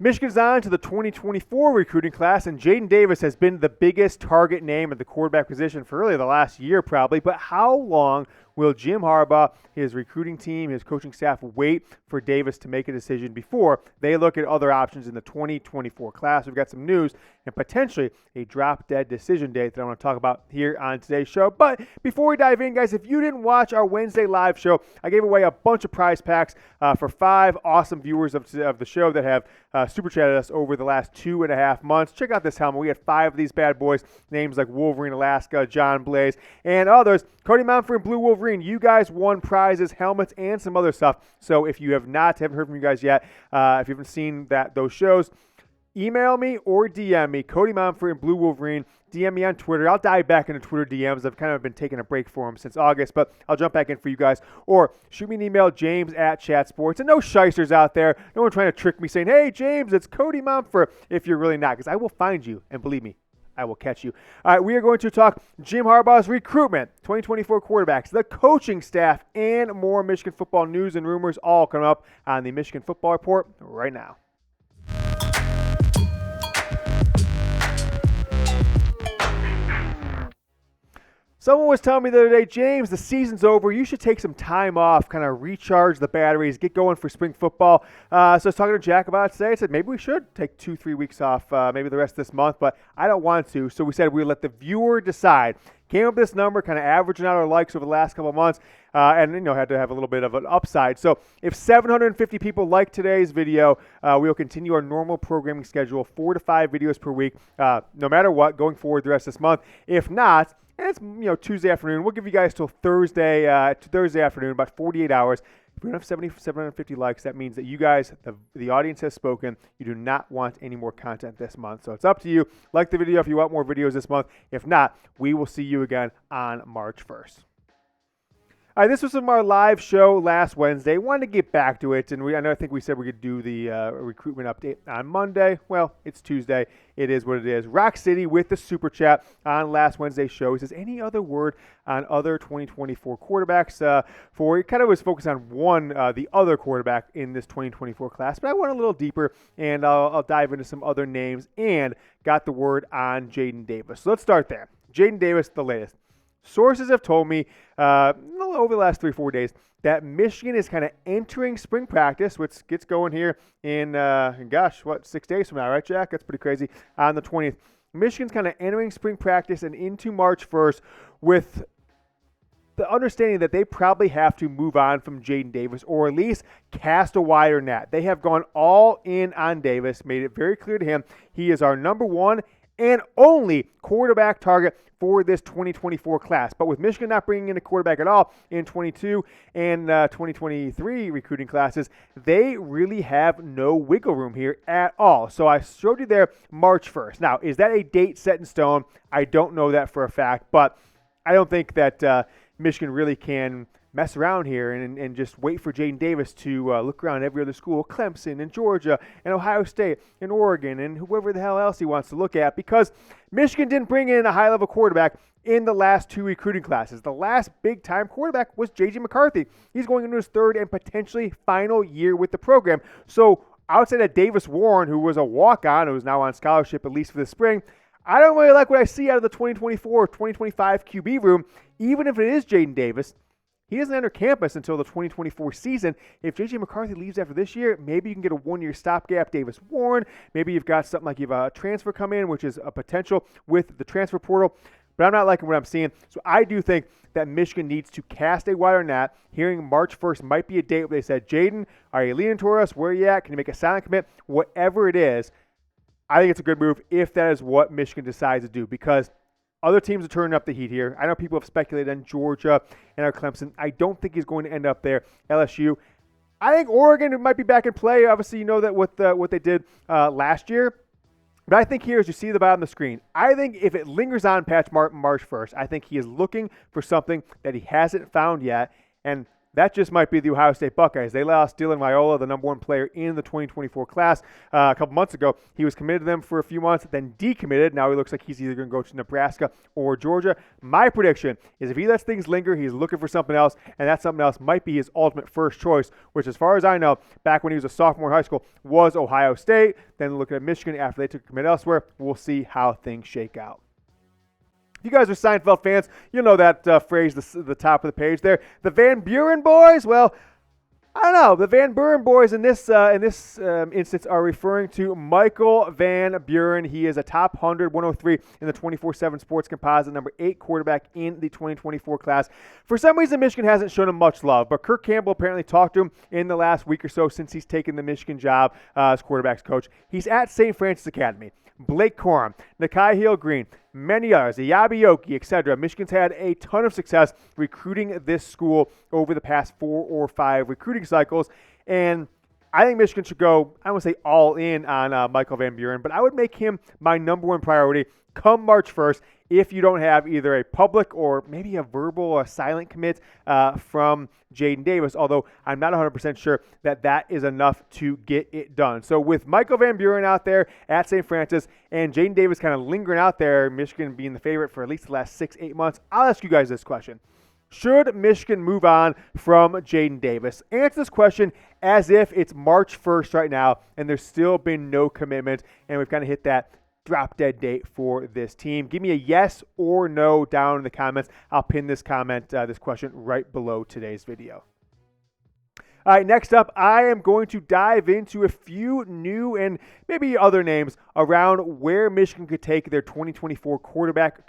Michigan's on to the 2024 recruiting class, and Jaden Davis has been the biggest target name at the quarterback position for really the last year probably. But how long will Jim Harbaugh, his recruiting team, his coaching staff wait for Davis to make a decision before they look at other options in the 2024 class? We've got some news and potentially a drop-dead decision date that I want to talk about here on today's show. But before we dive in, guys, if you didn't watch our Wednesday live show, I gave away a bunch of prize packs for 5 awesome viewers of the show that have super chatted us over the last 2.5 months. Check out this helmet. We had 5 of these bad boys, names like Wolverine, Alaska, John Blaze, and others. Cody Mountford and Blue Wolverine, you guys won prizes, helmets, and some other stuff. So if you haven't heard from you guys yet, if you haven't seen those shows, email me or DM me, Cody Mountford and Blue Wolverine. DM me on Twitter. I'll dive back into Twitter DMs. I've kind of been taking a break for them since August, but I'll jump back in for you guys. Or shoot me an email, james@chatsports. And no shysters out there. No one trying to trick me saying, hey, James, it's Cody Mountford, if you're really not, because I will find you, and believe me, I will catch you. All right, we are going to talk Jim Harbaugh's recruitment, 2024 quarterbacks, the coaching staff, and more Michigan football news and rumors all coming up on the Michigan Football Report right now. Someone was telling me the other day, James, the season's over. You should take some time off, kind of recharge the batteries, get going for spring football. So I was talking to Jack about it today. I said maybe we should take 2-3 weeks off, maybe the rest of this month, but I don't want to. So we said we'd let the viewer decide. Came up with this number, kind of averaging out our likes over the last couple of months, and had to have a little bit of an upside. So if 750 people like today's video, we will continue our normal programming schedule, 4 to 5 videos per week, no matter what, going forward the rest of this month. If not, and it's Tuesday afternoon. We'll give you guys till Thursday afternoon, about 48 hours. If we don't have 750 likes, that means that you guys, the audience has spoken. You do not want any more content this month. So it's up to you. Like the video if you want more videos this month. If not, we will see you again on March 1st. All right, this was from our live show last Wednesday. Wanted to get back to it, and I think we said we could do the recruitment update on Monday. Well, it's Tuesday. It is what it is. Rock City with the super chat on last Wednesday's show. He says, any other word on other 2024 quarterbacks? He kind of was focused on the other quarterback in this 2024 class, but I went a little deeper, and I'll dive into some other names and got the word on Jaden Davis. So let's start there. Jaden Davis, the latest. Sources have told me over the last 3-4 days that Michigan is kind of entering spring practice, which gets going here in 6 days from now, right, Jack? That's pretty crazy. On the 20th. Michigan's kind of entering spring practice and into March 1st with the understanding that they probably have to move on from Jaden Davis or at least cast a wider net. They have gone all in on Davis, made it very clear to him he is our number one and only quarterback target for this 2024 class. But with Michigan not bringing in a quarterback at all in 22 and 2023 recruiting classes, they really have no wiggle room here at all. So I showed you there March 1st. Now, is that a date set in stone? I don't know that for a fact, but I don't think that Michigan really can mess around here and just wait for Jaden Davis to look around every other school, Clemson and Georgia and Ohio State and Oregon and whoever the hell else he wants to look at, because Michigan didn't bring in a high-level quarterback in the last 2 recruiting classes. The last big-time quarterback was J.J. McCarthy. He's going into his 3rd and potentially final year with the program. So outside of Davis Warren, who was a walk-on, who is now on scholarship at least for the spring, I don't really like what I see out of the 2024-2025 QB room, even if it is Jaden Davis. He doesn't enter campus until the 2024 season. If J.J. McCarthy leaves after this year, maybe you can get a 1-year stopgap Davis Warren. Maybe you've got something like you have a transfer come in, which is a potential with the transfer portal. But I'm not liking what I'm seeing. So I do think that Michigan needs to cast a wider net. Hearing March 1st might be a date where they said, Jaden, are you leaning toward us? Where are you at? Can you make a silent commit? Whatever it is, I think it's a good move if that is what Michigan decides to do, because other teams are turning up the heat here. I know people have speculated on Georgia and our Clemson. I don't think he's going to end up there. LSU. I think Oregon might be back in play. Obviously, you know that with what they did last year. But I think here, as you see the bottom of the screen, I think if it lingers on past March 1st, I think he is looking for something that he hasn't found yet. And that just might be the Ohio State Buckeyes. They lost Dylan Raiola, the number one player in the 2024 class, a couple months ago. He was committed to them for a few months, then decommitted. Now he looks like he's either going to go to Nebraska or Georgia. My prediction is if he lets things linger, he's looking for something else, and that something else might be his ultimate first choice, which as far as I know, back when he was a sophomore in high school, was Ohio State. Then looking at Michigan after they took a commit elsewhere. We'll see how things shake out. You guys are Seinfeld fans. You'll know that phrase, the top of the page there. The Van Buren boys? Well, I don't know. The Van Buren boys in this instance are referring to Michael Van Buren. He is a top 100, 103 in the 24/7 Sports Composite, number 8 quarterback in the 2024 class. For some reason, Michigan hasn't shown him much love, but Kirk Campbell apparently talked to him in the last week or so since he's taken the Michigan job as quarterback's coach. He's at St. Francis Academy. Blake Corum, Nakai Hill-Green, many others, Yabiyoki, etc. Michigan's had a ton of success recruiting this school over the past 4 or 5 recruiting cycles, and I think Michigan should go, I don't want to say all in on Michael Van Buren, but I would make him my number one priority come March 1st if you don't have either a public or maybe a verbal or silent commit from Jaden Davis, although I'm not 100% sure that is enough to get it done. So with Michael Van Buren out there at St. Francis and Jaden Davis kind of lingering out there, Michigan being the favorite for at least the last 6-8 months, I'll ask you guys this question. Should Michigan move on from Jaden Davis? Answer this question as if it's March 1st right now and there's still been no commitment and we've kind of hit that drop dead date for this team. Give me a yes or no down in the comments. I'll pin this question right below today's video. All right, next up, I am going to dive into a few new and maybe other names around where Michigan could take their 2024 quarterback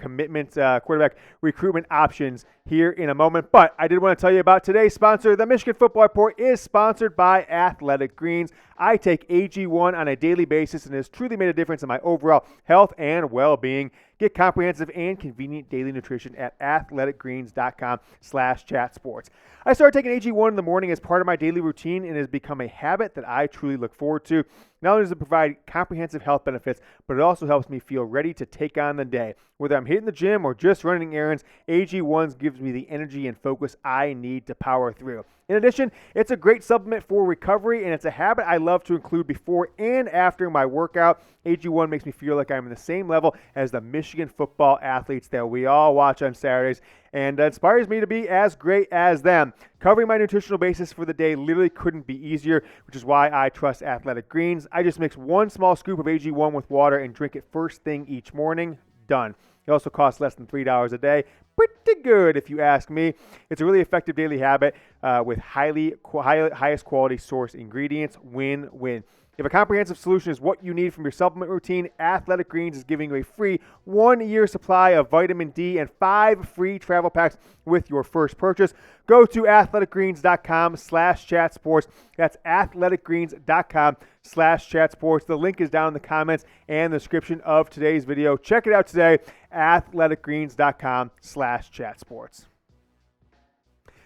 recruitment options here in a moment. But I did want to tell you about today's sponsor. The Michigan Football Report is sponsored by Athletic Greens. I take AG1 on a daily basis and it has truly made a difference in my overall health and well-being. Get comprehensive and convenient daily nutrition at athleticgreens.com/chatsports. I started taking AG1 in the morning as part of my daily routine and it has become a habit that I truly look forward to. Not only does it provide comprehensive health benefits, but it also helps me feel ready to take on the day. Whether I'm hitting the gym or just running errands, AG1 gives me the energy and focus I need to power through. In addition, it's a great supplement for recovery, and it's a habit I love to include before and after my workout. AG1 makes me feel like I'm in the same level as the Michigan football athletes that we all watch on Saturdays, and inspires me to be as great as them. Covering my nutritional basis for the day literally couldn't be easier, which is why I trust Athletic Greens. I just mix 1 small scoop of AG1 with water and drink it first thing each morning. Done. It also costs less than $3 a day. Pretty good, if you ask me. It's a really effective daily habit with highest quality source ingredients. Win-win. If a comprehensive solution is what you need from your supplement routine, Athletic Greens is giving you a free 1-year supply of vitamin D and 5 free travel packs with your first purchase. Go to athleticgreens.com/chatsports. That's athleticgreens.com/chatsports. The link is down in the comments and the description of today's video. Check it out today, athleticgreens.com/chatsports.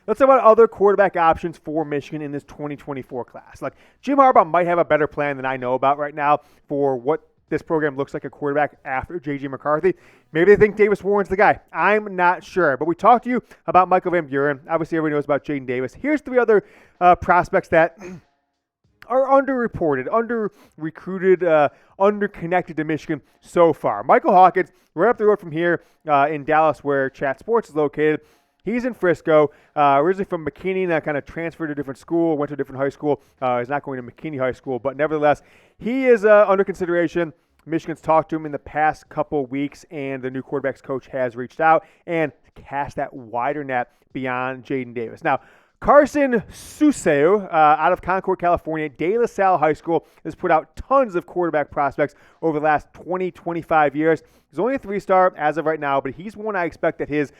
Let's talk about other quarterback options for Michigan in this 2024 class. Like, Jim Harbaugh might have a better plan than I know about right now for what this program looks like a quarterback after J.J. McCarthy. Maybe they think Davis Warren's the guy. I'm not sure. But we talked to you about Michael Van Buren. Obviously, everybody knows about Jaden Davis. Here's 3 other prospects that are underreported, under-recruited, under-connected to Michigan so far. Michael Hawkins, right up the road from here in Dallas where Chat Sports is located. He's in Frisco, originally from McKinney, kind of transferred to a different school, went to a different high school. He's not going to McKinney High School, but nevertheless, he is under consideration. Michigan's talked to him in the past couple weeks, and the new quarterbacks coach has reached out and cast that wider net beyond Jaden Davis. Now, Carson Suseu out of Concord, California, De La Salle High School, has put out tons of quarterback prospects over the last 20, 25 years. He's only a 3-star as of right now, but he's one I expect that his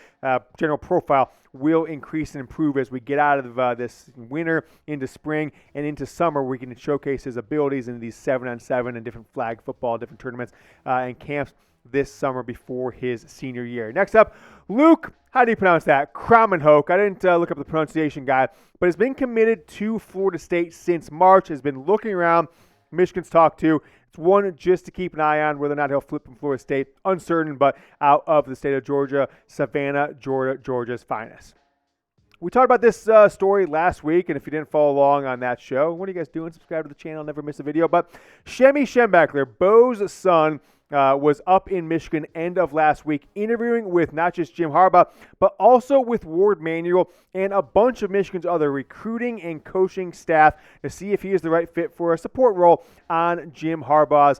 general profile will increase and improve as we get out of this winter into spring and into summer, where we can showcase his abilities in these 7-on-7 and different flag football, different tournaments and camps this summer before his senior year. Next up, Luke, how do you pronounce that? Kramenhoek. I didn't look up the pronunciation guy, but has been committed to Florida State since March, has been looking around. Michigan's talked to. It's one just to keep an eye on whether or not he'll flip from Florida State. Uncertain, but out of the state of Georgia, Savannah, Georgia's finest. We talked about this story last week, and if you didn't follow along on that show, what are you guys doing? Subscribe to the channel, never miss a video. But Shemmy Schembechler, Bo's son, was up in Michigan end of last week interviewing with not just Jim Harbaugh, but also with Ward Manuel and a bunch of Michigan's other recruiting and coaching staff to see if he is the right fit for a support role on Jim Harbaugh's,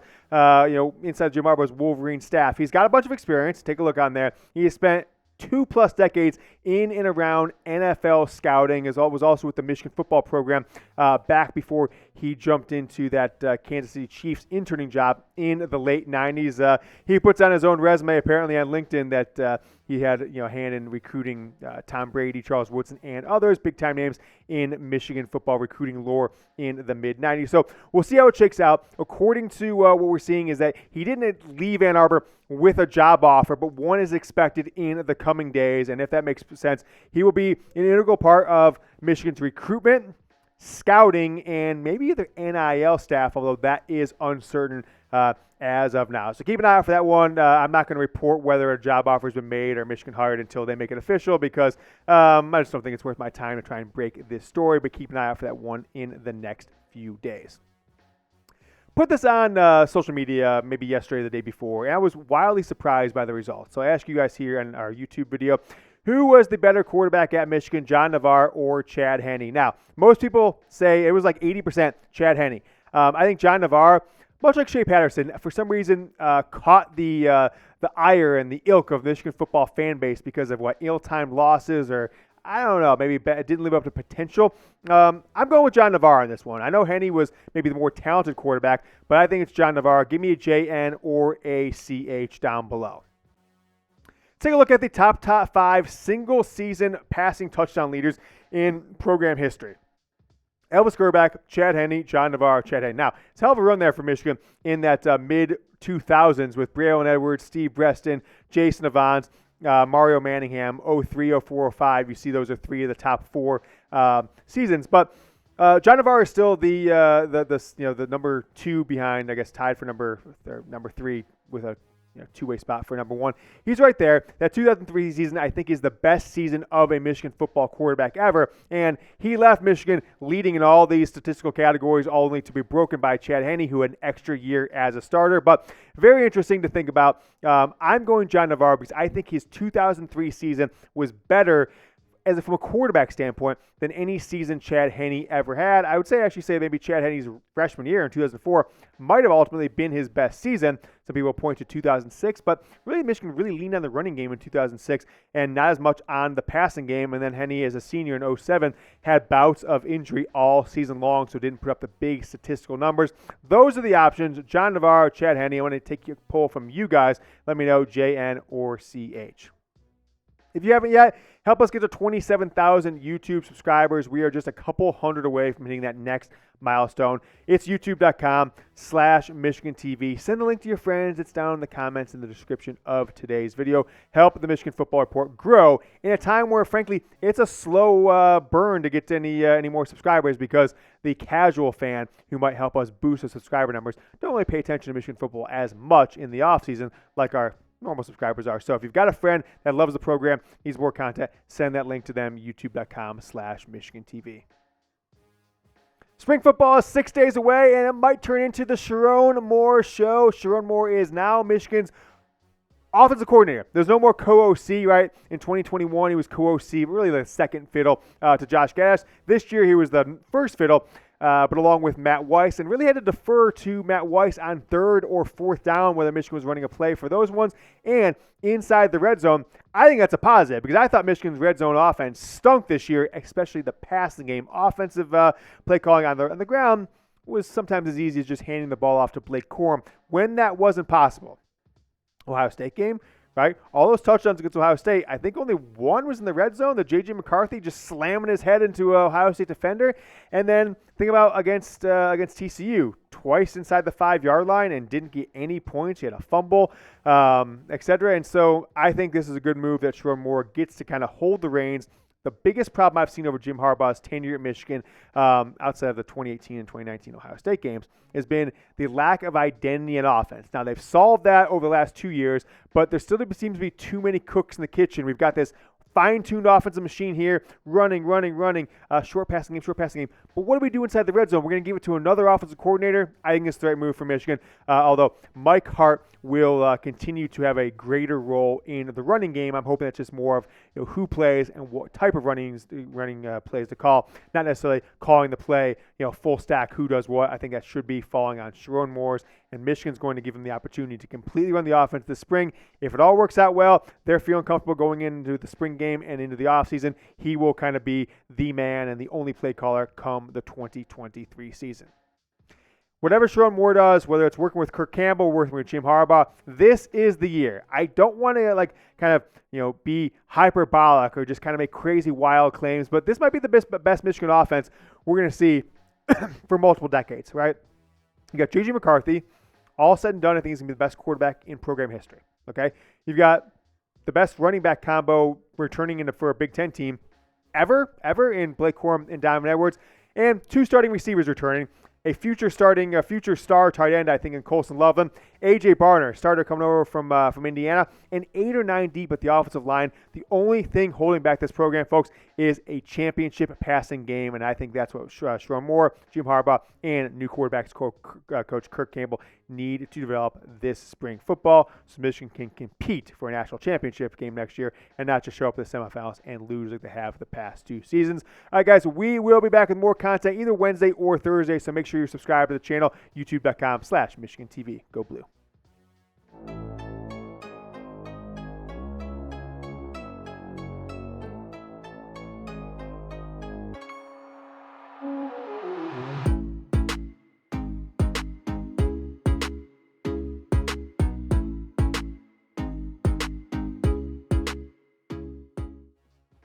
inside Jim Harbaugh's Wolverine staff. He's got a bunch of experience. Take a look on there. He has spent 2+ decades in and around NFL scouting, as well was also with the Michigan football program back before he jumped into that Kansas City Chiefs interning job in the late 90s. He puts on his own resume apparently on LinkedIn that he had a hand in recruiting Tom Brady, Charles Woodson, and others, big-time names in Michigan football recruiting lore in the mid-90s. So we'll see how it shakes out. According to what we're seeing is that he didn't leave Ann Arbor with a job offer, but one is expected in the coming days. And if that makes sense, he will be an integral part of Michigan's recruitment, scouting, and maybe the NIL staff, although that is uncertain as of now. So keep an eye out for that one. I'm not going to report whether a job offer has been made or Michigan hired until they make it official because I just don't think it's worth my time to try and break this story, but keep an eye out for that one in the next few days. Put this on social media maybe yesterday or the day before, and I was wildly surprised by the results. So I ask you guys here on our YouTube video, who was the better quarterback at Michigan, John Navarre or Chad Henne? Now, most people say it was like 80% Chad Henne. I think John Navarre, much like Shea Patterson, for some reason caught the ire and the ilk of the Michigan football fan base because of ill-timed losses or I don't know, maybe it didn't live up to potential. I'm going with John Navarre on this one. I know Henne was maybe the more talented quarterback, but I think it's John Navarre. Give me a JN or a CH down below. Take a look at the top 5 single-season passing touchdown leaders in program history. Elvis Grbac, Chad Henne, John Navarre, Chad Henne. Now, it's a hell of a run there for Michigan in that mid-2000s with Braylon Edwards, Steve Breston, Jason Evans, Mario Manningham, 03, 04, 05. You see those are 3 of the top 4 seasons. But John Navarre is still the number 2 behind, I guess, tied for number 3 with a two-way spot for number 1. He's right there. That 2003 season, I think, is the best season of a Michigan football quarterback ever. And he left Michigan leading in all these statistical categories, only to be broken by Chad Henne, who had an extra year as a starter. But very interesting to think about. I'm going John Navarre because I think his 2003 season was better from a quarterback standpoint than any season Chad Henne ever had. I would actually say maybe Chad Henne's freshman year in 2004 might have ultimately been his best season. Some people point to 2006, but really Michigan really leaned on the running game in 2006 and not as much on the passing game. And then Henne, as a senior in 07, had bouts of injury all season long, so didn't put up the big statistical numbers. Those are the options. John Navarre, Chad Henne. I want to take a poll from you guys. Let me know JN or CH. If you haven't yet, help us get to 27,000 YouTube subscribers. We are just a couple hundred away from hitting that next milestone. It's youtube.com/Michigan TV. Send the link to your friends. It's down in the comments in the description of today's video. Help the Michigan Football Report grow in a time where, frankly, it's a slow burn to get to any more subscribers because the casual fan who might help us boost the subscriber numbers don't really pay attention to Michigan football as much in the offseason like our normal subscribers are. So if you've got a friend that loves the program, needs more content, send that link to them, youtube.com/Michigan TV. Spring football is 6 days away, and it might turn into the Sharon Moore show. Sharon Moore is now Michigan's offensive coordinator. There's no more co-OC, right? In 2021, he was co-OC, really the second fiddle to Josh Gattis. This year, he was the first fiddle, but along with Matt Weiss, and really had to defer to Matt Weiss on 3rd or 4th down, whether Michigan was running a play for those ones. And inside the red zone, I think that's a positive because I thought Michigan's red zone offense stunk this year, especially the passing game. Offensive play calling on the ground was sometimes as easy as just handing the ball off to Blake Corum when that wasn't possible. Ohio State game, right? All those touchdowns against Ohio State, I think only one was in the red zone, the J.J. McCarthy just slamming his head into an Ohio State defender. And then think about against TCU, twice inside the 5-yard line and didn't get any points. He had a fumble, etc. And so I think this is a good move that Sharon Moore gets to kind of hold the reins. The biggest problem I've seen over Jim Harbaugh's tenure at Michigan, outside of the 2018 and 2019 Ohio State games, has been the lack of identity in offense. Now, they've solved that over the last 2 years, but there still seems to be too many cooks in the kitchen. We've got this fine-tuned offensive machine here, running, short passing game. But what do we do inside the red zone? We're going to give it to another offensive coordinator. I think it's the right move for Michigan, although Mike Hart will continue to have a greater role in the running game. I'm hoping that's just more of who plays and what type of running plays to call, not necessarily calling the play, full stack, who does what. I think that should be falling on Sharon Moore's, and Michigan's going to give them the opportunity to completely run the offense this spring. If it all works out well, they're feeling comfortable going into the spring game and into the offseason. He will kind of be the man and the only play caller come the 2023 season. Whatever Sharon Moore does, whether it's working with Kirk Campbell, working with Jim Harbaugh, this is the year. I don't want to be hyperbolic or just kind of make crazy wild claims, but this might be the best Michigan offense we're going to see for multiple decades, right? You got J.J. McCarthy. All said and done, I think he's going to be the best quarterback in program history, okay? You've got the best running back combo returning for a Big Ten team ever in Blake Corum and Donovan Edwards, and 2 starting receivers returning. A future star tight end, I think, in Colson Loveland. A.J. Barner, starter coming over from Indiana, and 8 or 9 deep at the offensive line. The only thing holding back this program, folks, is a championship passing game, and I think that's what Sharon Moore, Jim Harbaugh, and new quarterbacks coach Kirk Campbell need to develop this spring football so Michigan can compete for a national championship game next year and not just show up to the semifinals and lose like they have the past 2 seasons. All right, guys, we will be back with more content either Wednesday or Thursday, so make sure you're subscribed to the channel, youtube.com/MichiganTV. Go Blue.